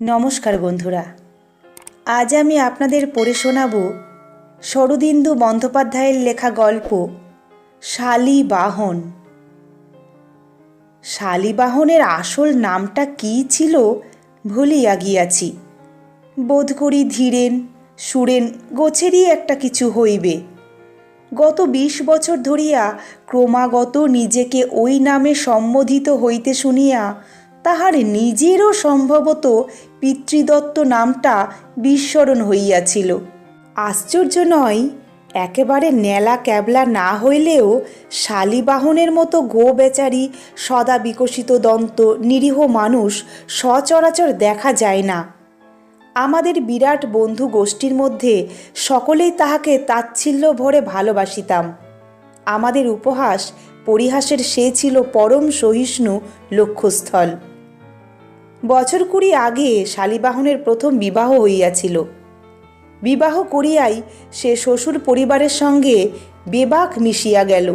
নমস্কার বন্ধুরা, আজ আমি আপনাদের পড়ে শোনাব শরদিন্দু বন্দ্যোপাধ্যায়ের লেখা গল্প শালীবাহন। শালীবাহনের আসল নামটা কী ছিল ভুলিয়া গিয়াছি। বোধ করি ধীরেন সুরেন গোছেরই একটা কিছু হইবে। গত ২০ বছর ধরিয়া ক্রমাগত নিজেকে ওই নামে সম্বোধিত হইতে শুনিয়া তাহার নিজেরও সম্ভবত পিতৃদত্ত নামটা বিস্মরণ হইয়াছিল। আশ্চর্য নয়, একেবারে ন্যালা ক্যাবলা না হইলেও শালীবাহনের মতো বেচারি সদা বিকশিত দন্ত নিরীহ মানুষ সচরাচর দেখা যায় না। আমাদের বিরাট বন্ধু গোষ্ঠীর মধ্যে সকলেই তাহাকে তাচ্ছিল্য ভরে ভালোবাসিতাম। আমাদের উপহাস পরিহাসের সে ছিল পরম সহিষ্ণু লক্ষ্যস্থল। বছর ২০ আগে শালীবাহনের প্রথম বিবাহ হইয়াছিল। বিবাহ করিয়াই সে শ্বশুর পরিবারের সঙ্গে বেবাক মিশিয়া গেল।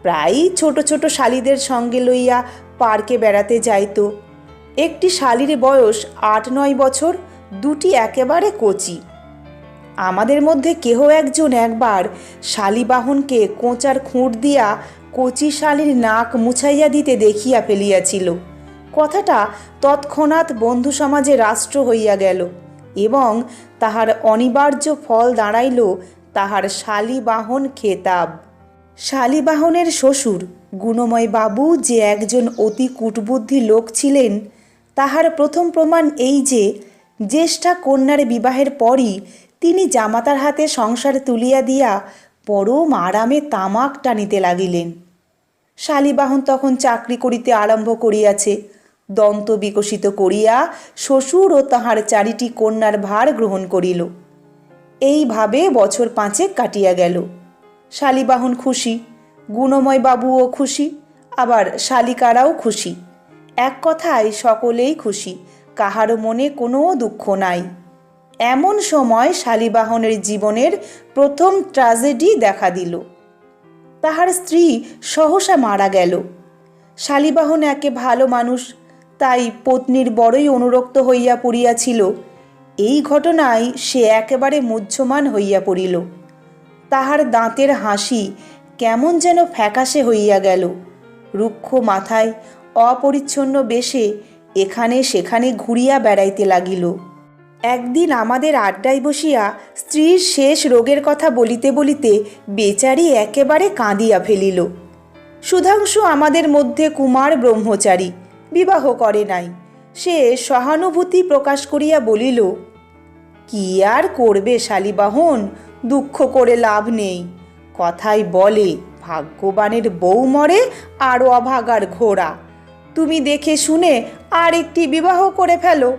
প্রায়ই ছোট ছোট শালীদের সঙ্গে লইয়া পার্কে বেড়াতে যাইত। একটি শালীর বয়স ৮-৯ বছর, দুটি একেবারে কচি। আমাদের মধ্যে কেহ একজন একবার শালীবাহনকে কোঁচার খুঁট দিয়া কচি শালীর নাক মুছাইয়া দিতে দেখিয়া ফেলিয়াছিল। কথাটা তৎক্ষণাৎ বন্ধু সমাজে রাষ্ট্র হইয়া গেল এবং তাহার অনিবার্য ফল দাঁড়াইল তাহার শালীবাহন খেতাব। শালীবাহনের শ্বশুর গুণময় বাবু যে একজন অতি কূটবুদ্ধি লোক ছিলেন, তাহার প্রথম প্রমাণ এই যে জ্যেষ্ঠা কন্যার বিবাহের পরই তিনি জামাতার হাতে সংসার তুলিয়া দিয়া পরম আরামে তামাক টানিতে লাগিলেন। শালীবাহন তখন চাকরি করিতে আরম্ভ করিয়াছে। দন্ত বিকশিত করিয়া শ্বশুর ও তাহার ৪টি কন্যার ভার গ্রহণ করিল। এইভাবে বছর ৫ কাটিয়া গেল। শালীবাহন খুশি, গুণময় বাবুও খুশি, আবার শালিকারাও খুশি। এক কথায় সকলেই খুশি, কাহারও মনে কোনো দুঃখ নাই। এমন সময় শালীবাহনের জীবনের প্রথম ট্র্যাজেডি দেখা দিল। তাহার স্ত্রী সহসা মারা গেল। শালীবাহন একে ভালো মানুষ, তাই পত্নীর বড়ই অনুরক্ত হইয়া পড়িয়াছিল। এই ঘটনায় সে একেবারে মুহ্যমান হইয়া পড়িল। তাহার দাঁতের হাসি কেমন যেন ফ্যাকাশে হইয়া গেল। রুক্ষ মাথায় অপরিচ্ছন্ন বেশে এখানে সেখানে ঘুরিয়া বেড়াইতে লাগিল। একদিন আমাদের আড্ডায় বসিয়া স্ত্রীর শেষ রোগের কথা বলিতে বলিতে বেচারি একেবারে কাঁদিয়া ফেলিল। সুধাংশু আমাদের মধ্যে কুমার ব্রহ্মচারী, বিবাহ করে নাই। সে সহানুভূতি প্রকাশ করিয়া বলিল, কি আর করবে শালীবাহন, দুঃখ করে লাভ নেই। কথায় বলে, ভাগ্যবানের বউ মরে আর অভাগার ঘোড়া। তুমি দেখে শুনে আর একটি বিবাহ করে ফেলো।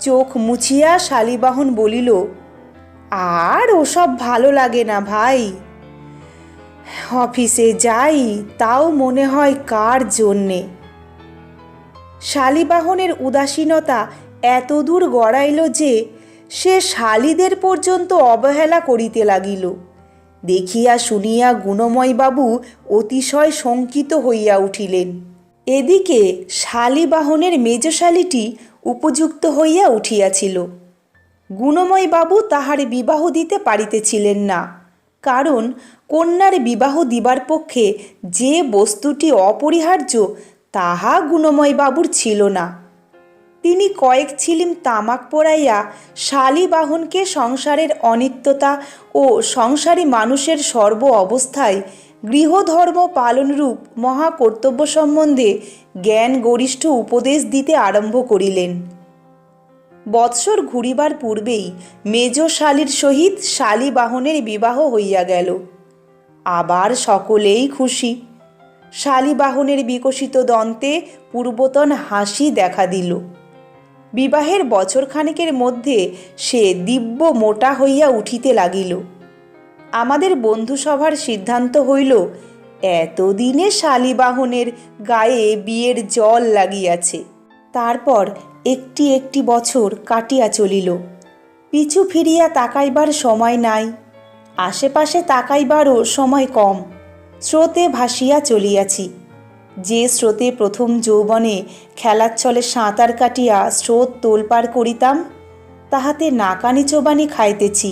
চোখ মুছিয়া শালীবাহন বলিল, আর ওসব ভালো লাগে না ভাই। অফিসে যাই, তাও মনে হয় কার জন্যে। শালীবাহনের উদাসীনতা এতদূর গড়াইল যে সে শালীদের পর্যন্ত অবহেলা করিতে লাগিল। দেখিয়া শুনিয়া গুণময় বাবু অতিশয় শঙ্কিত হইয়া উঠিলেন। এদিকে শালীবাহনের মেজশালীটি উপযুক্ত হইয়া উঠিয়াছিল। গুণময় বাবু তাহার বিবাহ দিতে পারিতেছিলেন না, কারণ কন্যার বিবাহ দিবার পক্ষে যে বস্তুটি অপরিহার্য তাহা গুণময় বাবুর ছিল না। তিনি কয়েক ছিলিম তামাক পোড়াইয়া শালীবাহনকে সংসারের অনিত্যতা ও সংসারী মানুষের সর্ব অবস্থায় গৃহধর্ম পালনরূপ মহাকর্তব্য সম্বন্ধে জ্ঞান গরিষ্ঠ উপদেশ দিতে আরম্ভ করিলেন। বৎসর ঘুরিবার পূর্বেই মেজ শালীর সহিত শালীবাহনের বিবাহ হইয়া গেল। আবার সকলেই খুশি। শালীবাহনের বিকশিত দন্তে পূর্বতন হাসি দেখা দিল। বিবাহের বছরখানেকের মধ্যে সে দিব্য মোটা হইয়া উঠিতে লাগিল। আমাদের বন্ধুসভার সিদ্ধান্ত হইল, এতদিনে শালীবাহনের গায়ে বিয়ের জল লাগিয়াছে। তারপর একটি একটি বছর কাটিয়া চলিল। পিছু ফিরিয়া তাকাইবার সময় নাই, আশেপাশে তাকাইবারও সময় কম। স্রোতে ভাসিয়া চলিয়াছি। যে স্রোতে প্রথম যৌবনে খেলার ছলে সাঁতার কাটিয়া স্রোত তোলপাড় করিতাম, তাহাতে নাকানি চোবানি খাইতেছি,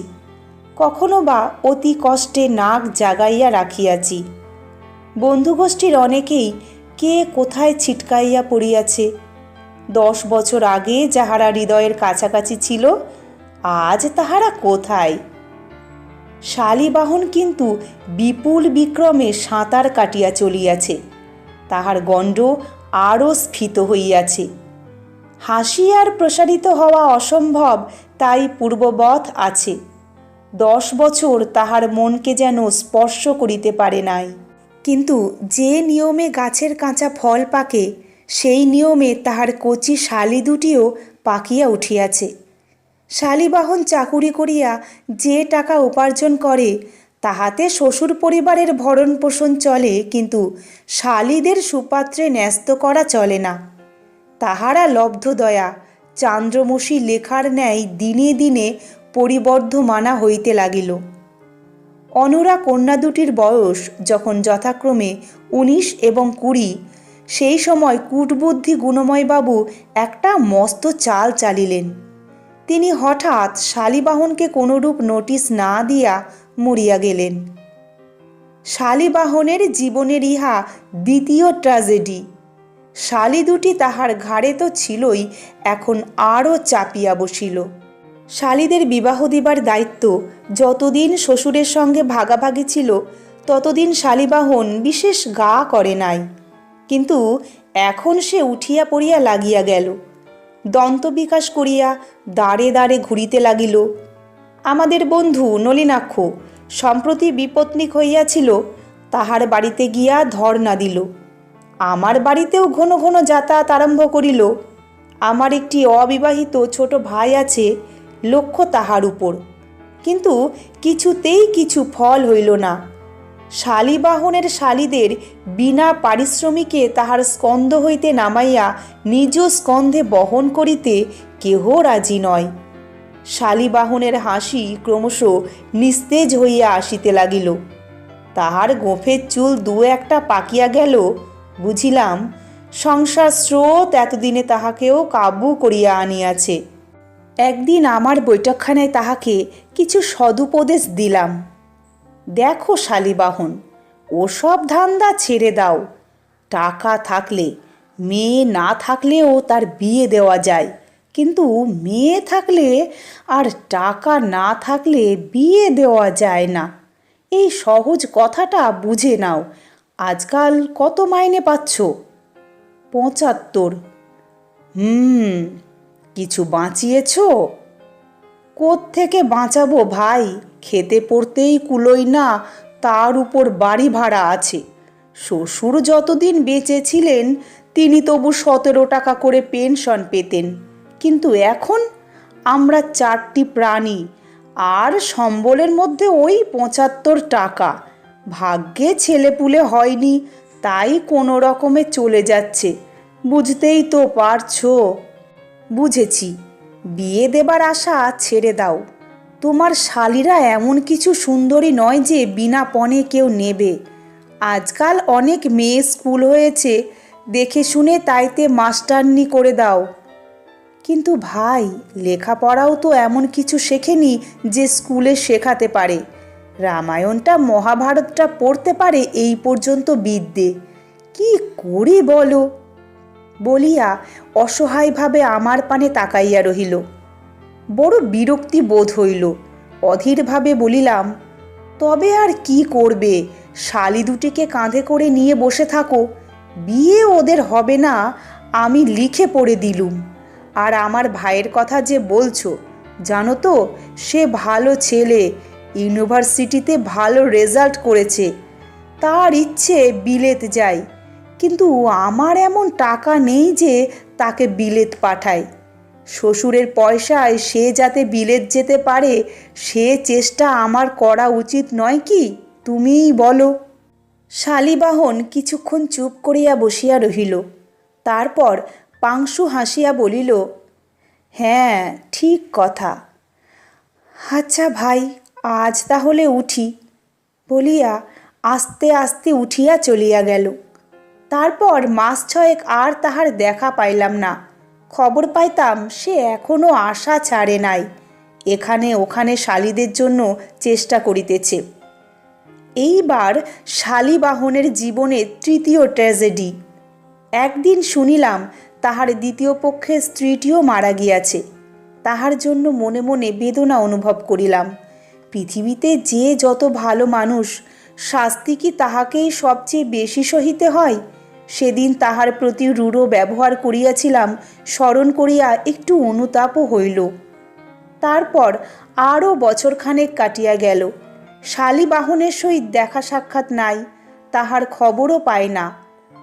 কখনো বা অতি কষ্টে নাক জাগাইয়া রাখিয়াছি। বন্ধুগোষ্ঠীর অনেকেই কে কোথায় ছিটকাইয়া পড়িয়াছে। 10 বছর আগে যাহারা হৃদয়ের কাছাকাছি ছিল, আজ তাহারা কোথায়? শালীবাহন কিন্তু বিপুল বিক্রমে সাঁতার কাটিয়া চলিয়াছে, তাহার গণ্ড আরও স্ফীত হইয়াছে। হাসি আর প্রসারিত হওয়া অসম্ভব, তাই পূর্ববৎ আছে। 10 বছর তাহার মনকে যেন স্পর্শ করিতে পারে নাই। কিন্তু যে নিয়মে গাছের কাঁচা ফল পাকে, সেই নিয়মে তাহার কচি শালি দুটিও পাকিয়া উঠিয়াছে। শালীবাহন চাকুরি করিয়া যে টাকা উপার্জন করে, তাহাতে শ্বশুর পরিবারের ভরণ পোষণ চলে, কিন্তু শালীদের সুপাত্রে ন্যস্ত করা চলে না। তাহারা লব্ধদয়া চান্দ্রমসী লেখার ন্যায় দিনে দিনে পরিবর্ধমানা হইতে লাগিল। অনুরা কন্যা দুটির বয়স যখন যথাক্রমে 19 এবং 20, সেই সময় কূটবুদ্ধি গুণময়বাবু একটা মস্ত চাল চালিলেন। তিনি হঠাৎ শালীবাহনকে কোনরূপ নোটিশ না দিয়া মরিয়া গেলেন। শালীবাহনের জীবনের ইহা দ্বিতীয় ট্র্যাজেডি। শালী দুটি তাহার ঘাড়ে তো ছিলই, এখন আরও চাপিয়া বসিল। শালীদের বিবাহ দিবার দায়িত্ব যতদিন শ্বশুরের সঙ্গে ভাগাভাগি ছিল, ততদিন শালীবাহন বিশেষ গা করে নাই। কিন্তু এখন সে উঠিয়া পড়িয়া লাগিয়া গেল, দন্তবিকাশ করিয়া দাঁড়ে দাঁড়ে ঘুরিতে লাগিল। আমাদের বন্ধু নলিনাক্ষ সম্প্রতি বিপত্নিক হইয়াছিল, তাহার বাড়িতে গিয়া ধর্ণা দিল। আমার বাড়িতেও ঘন ঘন যাতায়াত আরম্ভ করিল। আমার একটি অবিবাহিত ছোট ভাই আছে, লক্ষ্য তাহার উপর, কিন্তু কিছুতেই কিছু ফল হইল না। শালীবাহনের শালীদের বিনা পারিশ্রমিকে তাহার স্কন্ধ হইতে নামাইয়া নিজ স্কন্ধে বহন করিতে কেহ রাজি নয়। শালীবাহনের হাসি ক্রমশ নিস্তেজ হইয়া আসিতে লাগিল। তাহার গোঁফের চুল 2-1টা পাকিয়া গেল। বুঝিলাম সংসার স্রোত এতদিনে তাহাকেও কাবু করিয়া আনিয়াছে। একদিন আমার বৈঠকখানায় তাহাকে কিছু সদুপদেশ দিলাম। দেখো শালীবাহন, ওসব ধান্দা ছেড়ে দাও। টাকা থাকলে, মেয়ে না থাকলেও তার বিয়ে দেওয়া যায়, কিন্তু মেয়ে থাকলে আর টাকা না থাকলে বিয়ে দেওয়া যায় না। এই সহজ কথাটা বুঝে নাও। আজকাল কত মাইনে পাচ্ছ? 75। কিছু বাঁচিয়েছ? কোত্থেকে বাঁচাবো ভাই, খেতে পড়তেই কুলোই না, তার উপর বাড়ি ভাড়া আছে। শ্বশুর যতদিন বেঁচে ছিলেন তিনি তবু 17 টাকা করে পেনশন পেতেন, কিন্তু এখন আমরা 4টি প্রাণী, আর সম্বলের মধ্যে ওই 75 টাকা। ভাগ্যে ছেলেপুলে হয়নি, তাই কোনো রকমে চলে যাচ্ছে। বুঝতেই তো পারছো। বুঝেছি, বিয়ে দেবার আশা ছেড়ে দাও। তোমার শালীরা এমন কিছু সুন্দরী নয় যে বিনা পণে কেউ নেবে। আজকাল অনেক মেয়ে স্কুল হয়েছে, দেখে শুনে তাইতে মাস্টারনি করে দাও। কিন্তু ভাই, লেখাপড়াও তো এমন কিছু শেখেনি যে স্কুলে শেখাতে পারে। রামায়ণটা মহাভারতটা পড়তে পারে এই পর্যন্ত বিদ্যে। কি করি বলো? বলিয়া অসহায়ভাবে আমার পানে তাকাইয়া রহিল। বড় বিরক্তি বোধ হইল। অধীরভাবে বলিলাম, তবে আর কি করবে? শালী দুটিকে কাঁধে করে নিয়ে বসে থাকো। বিয়ে ওদের হবে না, আমি লিখে পড়ে দিলুম। আর আমার ভাইয়ের কথা যে বলছো, জানো তো, সে ভালো ছেলে, ইউনিভার্সিটিতে ভালো রেজাল্ট করেছে। তার ইচ্ছে বিলেত যায়, কিন্তু আমার এমন টাকা নেই যে তাকে বিলেত পাঠায়। শ্বশুরের পয়সায় সে যাতে বিলেত যেতে পারে, সে চেষ্টা আমার করা উচিত নয় কি? তুমিই বলো। শালীবাহন কিছুক্ষণ চুপ করিয়া বসিয়া রহিল। তারপর পাংশু হাসিয়া বলিল, হ্যাঁ, ঠিক কথা। আচ্ছা ভাই, আজ তাহলে উঠি, বলিয়া আস্তে আস্তে উঠিয়া চলিয়া গেল। তারপর মাস ছয়েক আর তাহার দেখা পাইলাম না। খবর পাইতাম সে এখনও আশা ছাড়ে নাই, এখানে ওখানে শালীদের জন্য চেষ্টা করিতেছে। এইবার শালীবাহনের জীবনে তৃতীয় ট্র্যাজেডি। একদিন শুনিলাম তাহার দ্বিতীয় পক্ষের স্ত্রীটিও মারা গিয়াছে। তাহার জন্য মনে মনে বেদনা অনুভব করিলাম। পৃথিবীতে যে যত ভালো মানুষ, শাস্তি কি তাহাকেই সবচেয়ে বেশি সহিতে হয়? সেদিন তাহার প্রতি রূঢ় ব্যবহার করিয়াছিলাম, স্মরণ করিয়া একটু অনুতাপও হইল। তারপর আরও বছরখানেক কাটিয়া গেল। শালীবাহনের সহিত দেখা সাক্ষাৎ নাই, তাহার খবরও পায় না।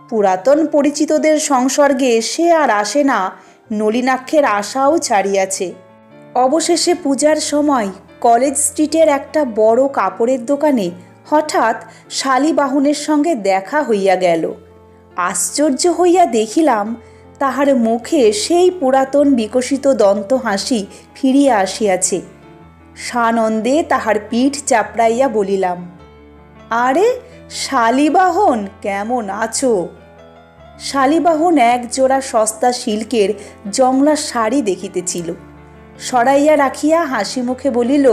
পুরাতন পরিচিতদের সংসর্গে সে আর আসে না, নলিনাক্ষের আশাও ছাড়িয়াছে। অবশেষে পূজার সময় কলেজ স্ট্রিটের একটা বড় কাপড়ের দোকানে হঠাৎ শালীবাহনের সঙ্গে দেখা হইয়া গেল। আশ্চর্য হইয়া দেখিলাম তাহার মুখে সেই পুরাতন বিকশিত দন্ত হাসি ফিরিয়া আসিয়াছে। সানন্দে তাহার পিঠ চাপড়াইয়া বলিলাম, আরে শালীবাহন, কেমন আছো? শালীবাহন এক জোড়া সস্তা সিল্কের জংলা শাড়ি দেখিতেছিল। সরাইয়া রাখিয়া হাসি মুখে বলিল,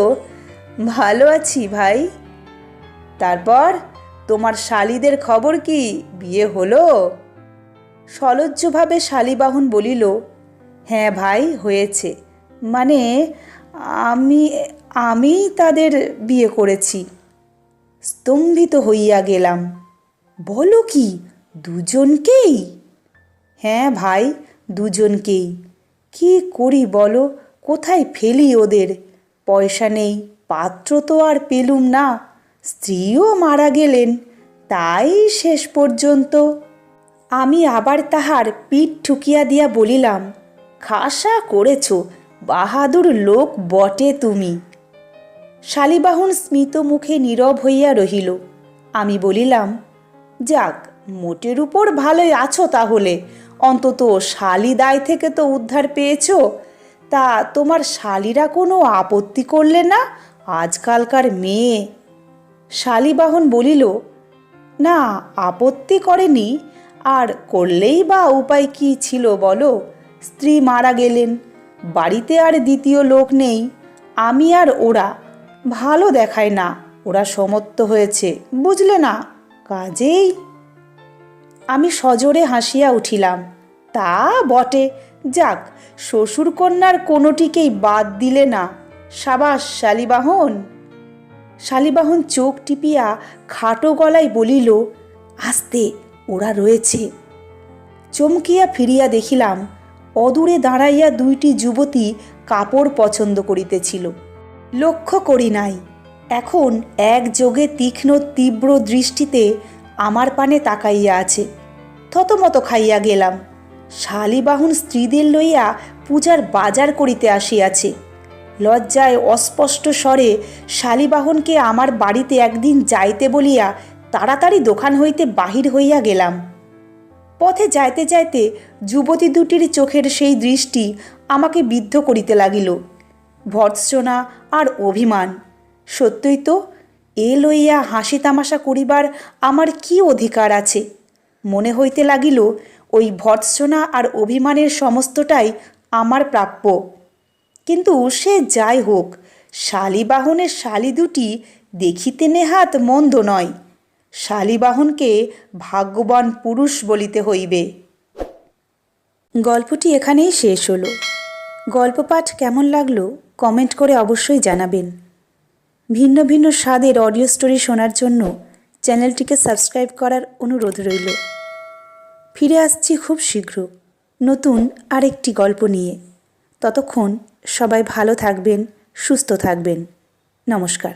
ভালো আছি ভাই। তারপর তোমার শালীদের খবর কি, বিয়ে হলো? সলজ্জভাবে শালীবাহন বলিল, হ্যাঁ ভাই, হয়েছে। মানে আমি আমি তাদের বিয়ে করেছি। স্তম্ভিত হইয়া গেলাম। বলো কি, দুজনকেই? হ্যাঁ ভাই, দুজনকেই। কি করি বলো, কোথায় ফেলি ওদের? পয়সা নেই, পাত্র তো আর পেলুম না, স্ত্রীও মারা গেলেন, তাই শেষ পর্যন্ত। আমি আবার তাহার পিঠ ঠুকিয়া দিয়া বলিলাম, খাসা করেছ, বাহাদুর লোক বটে তুমি। শালীবাহন স্মিত মুখে নীরব হইয়া রহিল। আমি বলিলাম, যাক, মোটের উপর ভালোই আছো তাহলে, অন্তত শালী দায় থেকে তো উদ্ধার পেয়েছ। তা তোমার শালীরা কোনো আপত্তি করলে না? আজকালকার মেয়ে। শালীবাহন বলিল, না, আপত্তি করেনি, আর করলেই বা উপায় কি ছিল বলো? স্ত্রী মারা গেলেন, বাড়িতে আর দ্বিতীয় লোক নেই, আমি আর ওরা, ভালো দেখায় না, ওরা সমর্থ হয়েছে, বুঝলে না, কাজেই। আমি সজোরে হাসিয়া উঠিলাম, তা বটে, যাক, শ্বশুরকন্যার কোনোটিকেই বাদ দিলে না, সাবাস শালীবাহন। শালীবাহন চোখ টিপিয়া খাটো গলায় বলিল, আস্তে, ওরা রয়েছে। চমকিয়া ফিরিয়া দেখিলাম অদূরে দাঁড়াইয়া দুইটি যুবতী কাপড় পছন্দ করিতেছিল। লক্ষ্য করি নাই, এখন একযোগে তীক্ষ্ণ তীব্র দৃষ্টিতে আমার পানে তাকাইয়া আছে। থতমত খাইয়া গেলাম। শালীবাহন স্ত্রীদের লইয়া পূজার বাজার করিতে আসিয়াছে। লজ্জায় অস্পষ্ট স্বরে শালীবাহনকে আমার বাড়িতে একদিন যাইতে বলিয়া তাড়াতাড়ি দোকান হইতে বাহির হইয়া গেলাম। পথে যাইতে যাইতে যুবতী দুটির চোখের সেই দৃষ্টি আমাকে বিদ্ধ করিতে লাগিল। ভর্ৎসনা আর অভিমান। সত্যই তো, এ লইয়া হাসি তামাশা করিবার আমার কি অধিকার আছে? মনে হইতে লাগিল ওই ভর্ৎসনা আর অভিমানের সমস্তটাই আমার প্রাপ্য। কিন্তু সে যাই হোক, শালীবাহনের শালী দুটি দেখিতে নেহাত মন্দ নয়। শালীবাহনকে ভাগ্যবান পুরুষ বলিতে হইবে। গল্পটি এখানেই শেষ হলো। গল্প পাঠ কেমন লাগলো কমেন্ট করে অবশ্যই জানাবেন। ভিন্ন ভিন্ন স্বাদের অডিও স্টোরি শোনার জন্য চ্যানেলটিকে সাবস্ক্রাইব করার অনুরোধ রইল। ফিরে আসছি খুব শীঘ্র নতুন আরেকটি গল্প নিয়ে। ততক্ষণ সবাই ভালো থাকবেন, সুস্থ থাকবেন। নমস্কার।